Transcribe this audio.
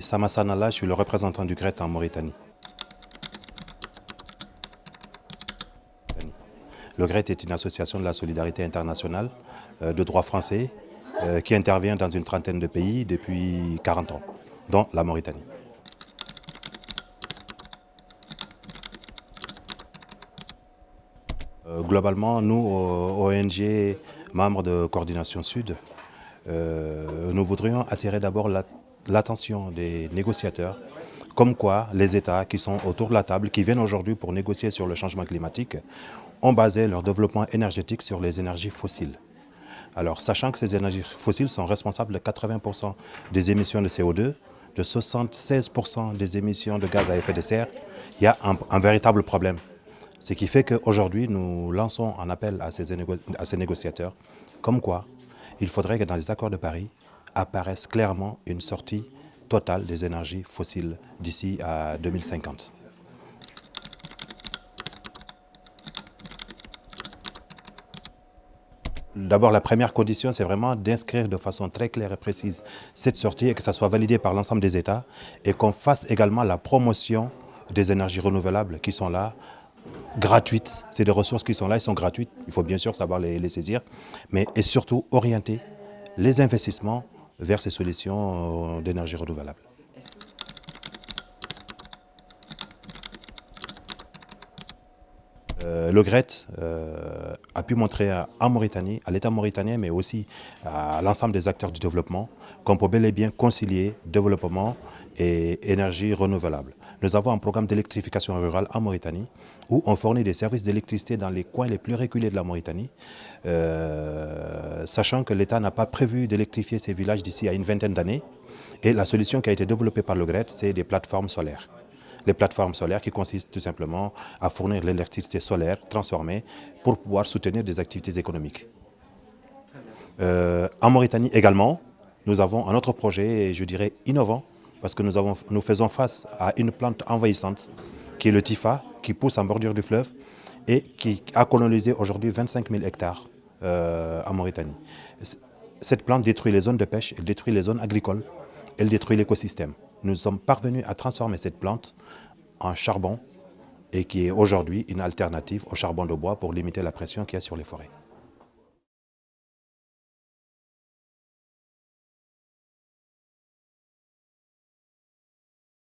Samassa Nalla, je suis le représentant du GRET en Mauritanie. Le GRET est une association de la solidarité internationale de droit français qui intervient dans une trentaine de pays depuis 40 ans, dont la Mauritanie. Globalement, nous, ONG, membres de Coordination Sud, nous voudrions attirer d'abord l'attention des négociateurs, comme quoi les États qui sont autour de la table, qui viennent aujourd'hui pour négocier sur le changement climatique, ont basé leur développement énergétique sur les énergies fossiles. Alors, sachant que ces énergies fossiles sont responsables de 80% des émissions de CO2, de 76% des émissions de gaz à effet de serre, il y a un véritable problème. Ce qui fait qu'aujourd'hui, nous lançons un appel à ces négociateurs, comme quoi il faudrait que dans les accords de Paris apparaisse clairement une sortie totale des énergies fossiles d'ici à 2050. D'abord, la première condition, c'est vraiment d'inscrire de façon très claire et précise cette sortie et que ça soit validé par l'ensemble des États et qu'on fasse également la promotion des énergies renouvelables qui sont là, gratuites. C'est des ressources qui sont là, elles sont gratuites. Il faut bien sûr savoir les saisir, mais et surtout orienter les investissements vers ces solutions d'énergie renouvelable. Le GRET a pu montrer en Mauritanie, à l'État mauritanien, mais aussi à l'ensemble des acteurs du développement, qu'on peut bel et bien concilier développement et énergie renouvelable. Nous avons un programme d'électrification rurale en Mauritanie où on fournit des services d'électricité dans les coins les plus reculés de la Mauritanie, sachant que l'État n'a pas prévu d'électrifier ces villages d'ici à une vingtaine d'années. Et la solution qui a été développée par le GRET, c'est des plateformes solaires. Les plateformes solaires qui consistent tout simplement à fournir l'électricité solaire transformée pour pouvoir soutenir des activités économiques. En Mauritanie également, nous avons un autre projet, je dirais, innovant, parce que nous faisons face à une plante envahissante, qui est le Tifa, qui pousse en bordure du fleuve et qui a colonisé aujourd'hui 25 000 hectares en Mauritanie. Cette plante détruit les zones de pêche, elle détruit les zones agricoles, elle détruit l'écosystème. Nous sommes parvenus à transformer cette plante en charbon et qui est aujourd'hui une alternative au charbon de bois pour limiter la pression qu'il y a sur les forêts.